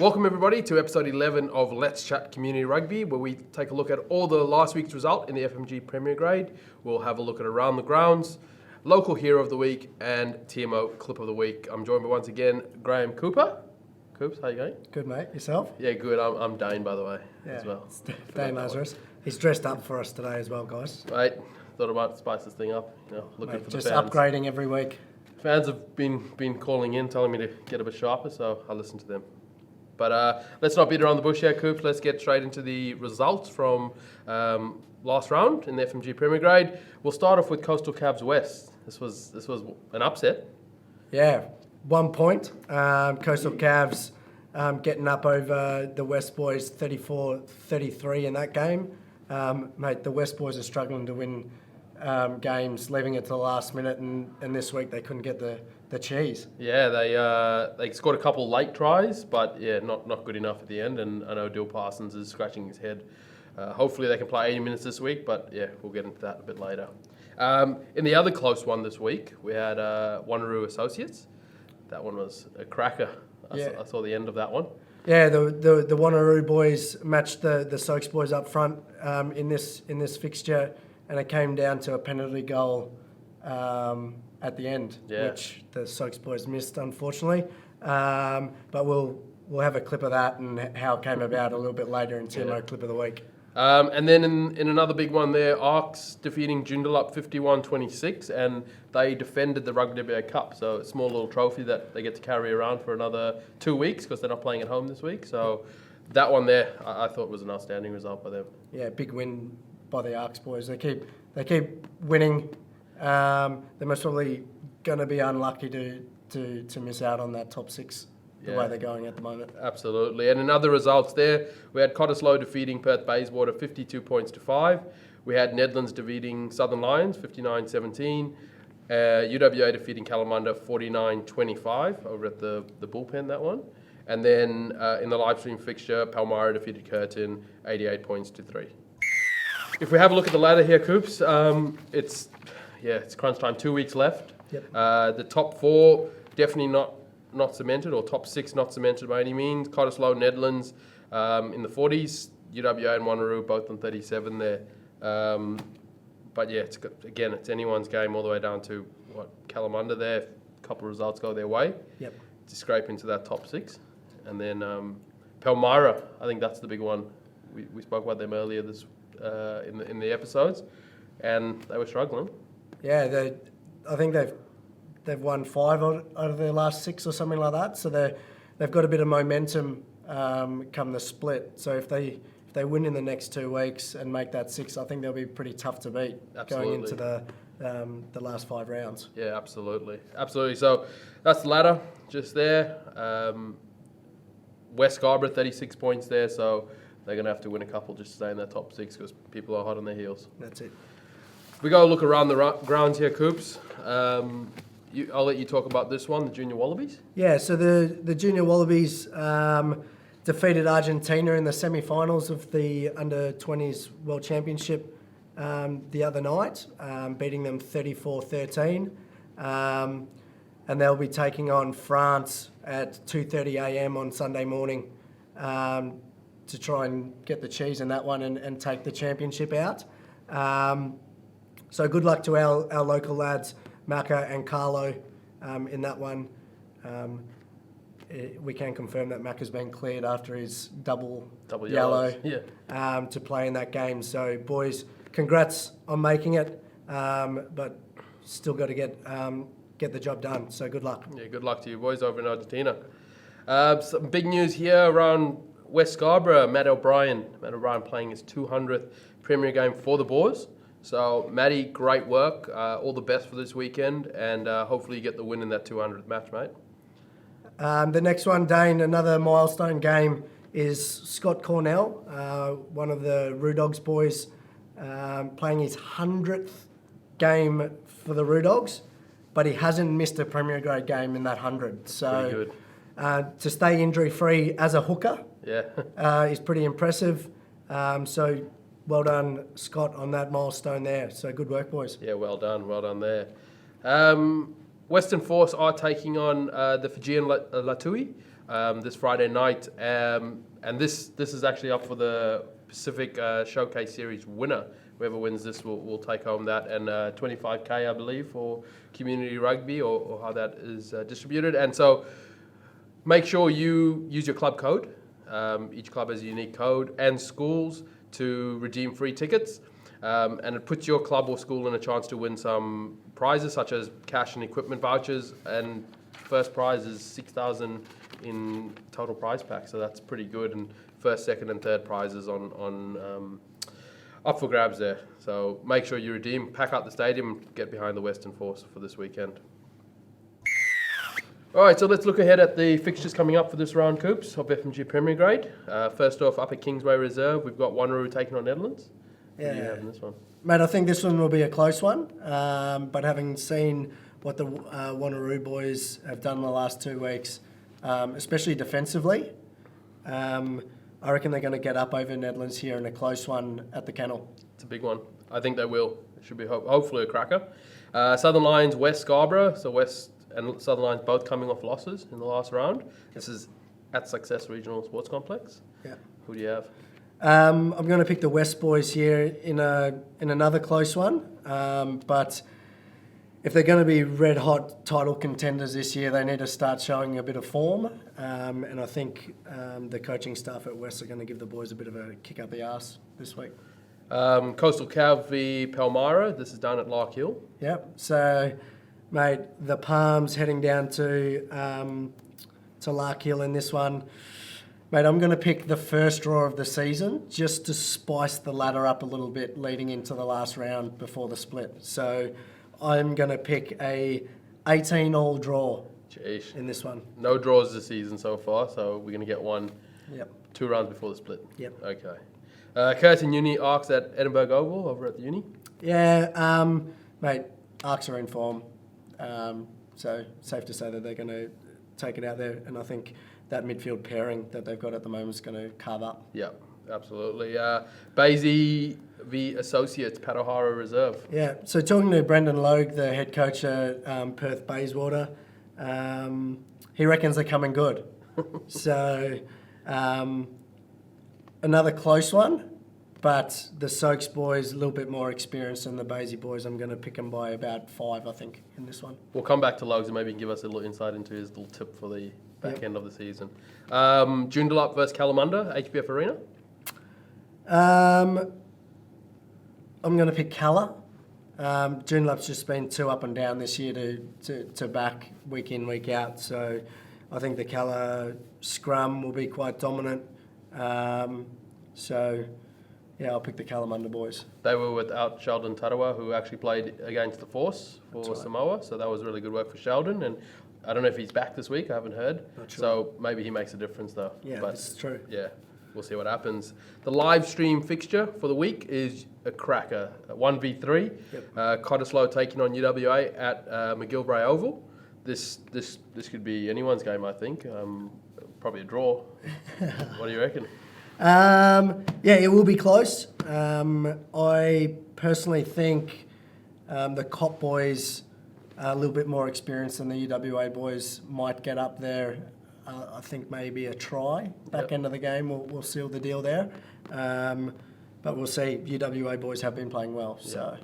Welcome everybody to episode 11 of Let's Chat Community Rugby, where we take a look at all the last week's result in the FMG Premier Grade. We'll have a look at Around the Grounds, Local Hero of the Week, and TMO Clip of the Week. I'm joined by once again Graham Cooper. Coops, how you going? Good, mate. Yourself? Yeah, good. I'm Dane, by the way, as well. Dane Lazarus. He's dressed up for us today as well, guys. Right, thought I might spice this thing up. Looking Mate, for just the fans. upgrading every week. Fans have been calling in, telling me to get a bit sharper, so I listen to them. But let's not beat around the bush here, Coops. Let's get straight into the results from last round in the FMG Premier Grade. We'll start off with Coastal Cavs West. This was an upset. Yeah, 1 point. Coastal Cavs getting up over the West Boys 34-33 in that game. Mate, the West Boys are struggling to win games, leaving it to the last minute, and this week they couldn't get the cheese. Yeah, they scored a couple late tries, but yeah, not good enough at the end. And I know Dill Parsons is scratching his head. Hopefully they can play 80 minutes this week, but yeah, we'll get into that a bit later. In the other close one this week, we had Wanneroo Associates. That one was a cracker. I saw the end of that one. Yeah, the Wanneroo boys matched the Soaks boys up front in this fixture, and it came down to a penalty goal at the end, which the Soaks boys missed, unfortunately. But we'll have a clip of that and how it came about a little bit later in TMO Clip of the Week. And then in another big one there, Arcs defeating Joondalup 51-26, and they defended the Rugby WA Cup. So a small little trophy that they get to carry around for another 2 weeks because they're not playing at home this week. So that one there, I thought was an outstanding result by them. Yeah, big win by the Arcs boys. They keep winning. They're most probably going to be unlucky to miss out on that top six. The way they're going at the moment. Absolutely. And in other results there, we had Cottesloe defeating Perth Bayswater 52 points to 5. We had Nedlands defeating Southern Lions 59-17. UWA defeating Kalamunda 49-25 over at the bullpen, that one. And then in the live stream fixture, Palmyra defeated Curtin 88 points to 3. If we have a look at the ladder here, Coops, it's crunch time, 2 weeks left. Yep. The top four definitely not cemented, or top six not cemented by any means. Cottesloe, Nedlands in the 40s, UWA and Wanneroo both on 37 there. But yeah, it's anyone's game all the way down to Kalamunda there. A couple of results go their way to scrape into that top six. And then Palmyra, I think that's the big one. We spoke about them earlier this in the episodes, and they were struggling. Yeah, I think they've won 5 out of their last 6 or something like that. So they've got a bit of momentum come the split. So if they win in the next 2 weeks and make that 6, I think they'll be pretty tough to beat going into the last 5 rounds. Yeah, absolutely. So that's the ladder just there. West Scarborough 36 points there. So they're going to have to win a couple just to stay in that top 6 because people are hot on their heels. That's it. We go look around the grounds here, Coops. I'll let you talk about this one, the Junior Wallabies. Yeah, so the Junior Wallabies defeated Argentina in the semi-finals of the Under-20s World Championship the other night, beating them 34-13. And they'll be taking on France at 2:30am on Sunday morning to try and get the cheese in that one and take the championship out. So good luck to our local lads, Maka and Carlo, in that one. We can confirm that Maka's been cleared after his double yellow to play in that game. So boys, congrats on making it, but still got to get the job done. So good luck. Yeah, good luck to you boys over in Argentina. Some big news here around West Scarborough. Matt O'Brien playing his 200th Premier game for the Boars. So, Matty, great work. All the best for this weekend, and hopefully you get the win in that 200th match, mate. The next one, Dane, another milestone game is Scott Cornell, one of the Roo-Dogs boys, playing his 100th game for the Roo-Dogs, but he hasn't missed a Premier Grade game in that 100. So, to stay injury-free as a hooker is pretty impressive. So, well done, Scott, on that milestone there. So good work, boys. Yeah, well done there. Western Force are taking on the Fijian Latui. this Friday night, and this is actually up for the Pacific Showcase Series winner. Whoever wins this will take home that, and 25K, I believe, for community rugby, or how that is distributed. And so make sure you use your club code. Each club has a unique code, and schools to redeem free tickets. And it puts your club or school in a chance to win some prizes, such as cash and equipment vouchers. And first prize is 6,000 in total prize pack, so that's pretty good. And first, second, and third prizes on up for grabs there. So make sure you redeem, pack out the stadium, and get behind the Western Force for this weekend. All right, so let's look ahead at the fixtures coming up for this round, Coops, of FMG Premier Grade. First off, up at Kingsway Reserve, we've got Wanneroo taking on Netherlands. Yeah. What do you have in this one? Mate, I think this one will be a close one. But having seen what the Wanneroo boys have done in the last 2 weeks, especially defensively, I reckon they're going to get up over Netherlands here in a close one at the Kennel. It's a big one. I think they will. It should be hopefully a cracker. Southern Lions, West Scarborough. So West and Southern Lions both coming off losses in the last round. This is at Success Regional Sports Complex. Yeah. Who do you have? I'm going to pick the West boys here in another close one. But if they're going to be red hot title contenders this year, they need to start showing a bit of form. And I think the coaching staff at West are going to give the boys a bit of a kick up the arse this week. Coastal Cav v Palmyra. This is down at Lark Hill. Yep. So, mate, the Palms heading down to Lark Hill in this one. Mate, I'm going to pick the first draw of the season just to spice the ladder up a little bit leading into the last round before the split. So I'm going to pick a 18-all draw Jeez. in this one. No draws this season so far, so we're going to get one. Yep. 2 rounds before the split. Yep. Okay. Curtin Uni Arcs at Edinburgh Oval over at the Uni. Yeah, mate, Arcs are in form. So safe to say that they're going to take it out there, and I think that midfield pairing that they've got at the moment is going to carve up. Yeah, absolutely. Basie v Associates, Pat O'Hara Reserve. Yeah, so talking to Brendan Logue, the head coach at Perth Bayswater, he reckons they're coming good. So another close one, but the Soaks boys a little bit more experienced than the Basie boys. I'm going to pick them by about 5, I think, in this one. We'll come back to Logues and maybe give us a little insight into his little tip for the back end of the season. Joondalup versus Kalamunda, HBF Arena. I'm going to pick Calla. Joondalup's just been too up and down this year to back week in, week out. So I think the Calla scrum will be quite dominant. So, yeah, I'll pick the Kalamunda boys. They were without Sheldon Tarawa, who actually played against the Force for Samoa. So that was really good work for Sheldon. And I don't know if he's back this week. I haven't heard. Not sure. So maybe he makes a difference, though. Yeah, but that's true. Yeah, we'll see what happens. The live stream fixture for the week is a cracker, 1v3. Yep. Cottesloe taking on UWA at McGilvray Oval. This could be anyone's game, I think. Probably a draw. What do you reckon? Yeah, it will be close. I personally think the Cop boys are a little bit more experienced than the UWA boys, might get up there. I think maybe a try back end of the game will seal the deal there. But we'll see. UWA boys have been playing well, so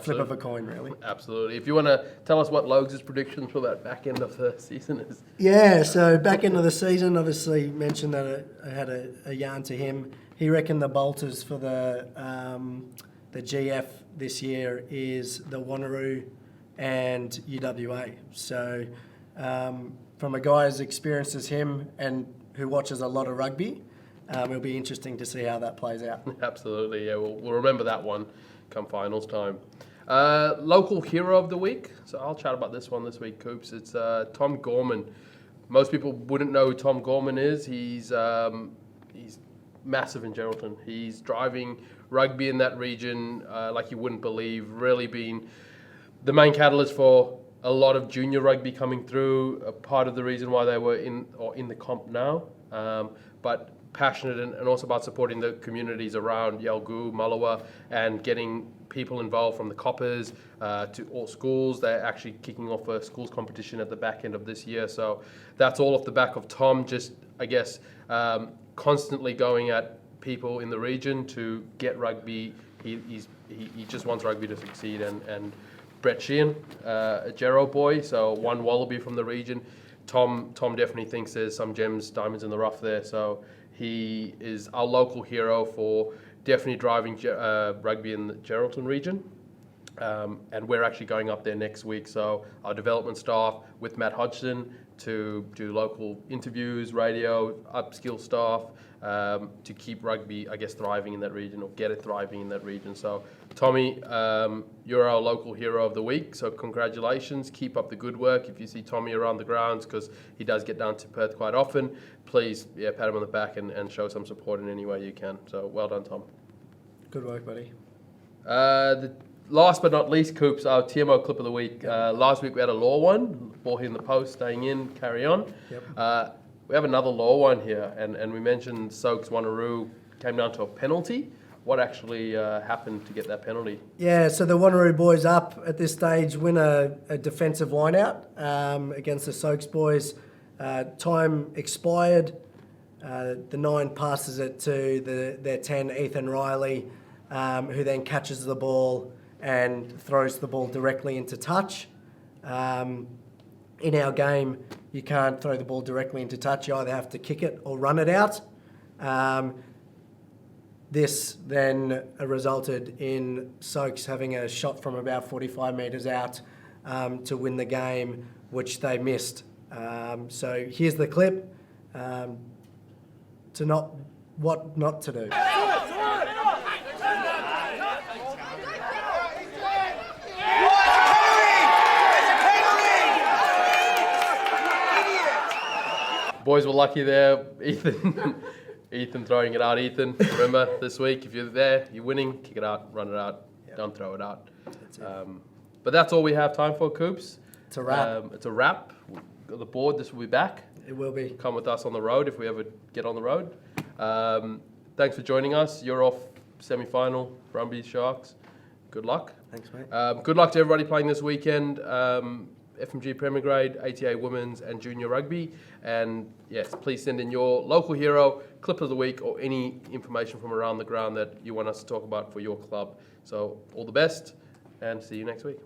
flip of a coin, really. Absolutely. If you want to tell us what Logues' predictions for that back end of the season is. Yeah, so back end of the season, obviously mentioned that I had a yarn to him. He reckoned the bolters for the GF this year is the Wanneroo and UWA. So from a guy as experienced as him and who watches a lot of rugby, it'll be interesting to see how that plays out. Absolutely, yeah. We'll remember that one come finals time. Local hero of the week. So I'll chat about this one this week, Coops. It's Tom Gorman. Most people wouldn't know who Tom Gorman is. He's massive in Geraldton. He's driving rugby in that region like you wouldn't believe. Really been the main catalyst for a lot of junior rugby coming through. A part of the reason why they were in the comp now. But passionate and also about supporting the communities around Yalgoo, Mullawa, and getting people involved from the coppers to all schools. They're actually kicking off a schools competition at the back end of this year. So that's all off the back of Tom, just, I guess, constantly going at people in the region to get rugby. He just wants rugby to succeed. And Brett Sheehan, a Gero boy, so one Wallaby from the region. Tom definitely thinks there's some gems, diamonds in the rough there. So he is our local hero for definitely driving rugby in the Geraldton region. And we're actually going up there next week. So our development staff with Matt Hodgson to do local interviews, radio, upskill staff, to keep rugby, I guess, thriving in that region, or get it thriving in that region. So Tommy, you're our local hero of the week, so congratulations. Keep up the good work. If you see Tommy around the grounds, because he does get down to Perth quite often, please pat him on the back and show some support in any way you can. So well done, Tom. Good work, buddy. The last but not least, Coops, our TMO clip of the week. Last week we had a law one, ball hitting the post, staying in, carry on. Yep. We have another law one here, and we mentioned Soaks Wanneroo came down to a penalty. What actually happened to get that penalty? Yeah, so the Wanneroo boys up at this stage win a defensive line-out against the Soaks boys. Time expired. The 9 passes it to their 10, Ethan Riley, who then catches the ball and throws the ball directly into touch. In our game, you can't throw the ball directly into touch. You either have to kick it or run it out. This then resulted in Soaks having a shot from about 45 metres out to win the game, which they missed. So here's the clip to what not to do. Boys were lucky there. Ethan throwing it out. Ethan, remember this week, if you're there, you're winning, kick it out, run it out, don't throw it out. That's it. But that's all we have time for, Coops. It's a wrap. It's a wrap. The board, this will be back. It will be. Come with us on the road if we ever get on the road. Thanks for joining us. You're off semi-final, Brumbies Sharks. Good luck. Thanks, mate. Good luck to everybody playing this weekend. FMG Premier Grade, ATA Women's and Junior Rugby. And yes, please send in your local hero, clip of the week, or any information from around the ground that you want us to talk about for your club. So all the best, and see you next week.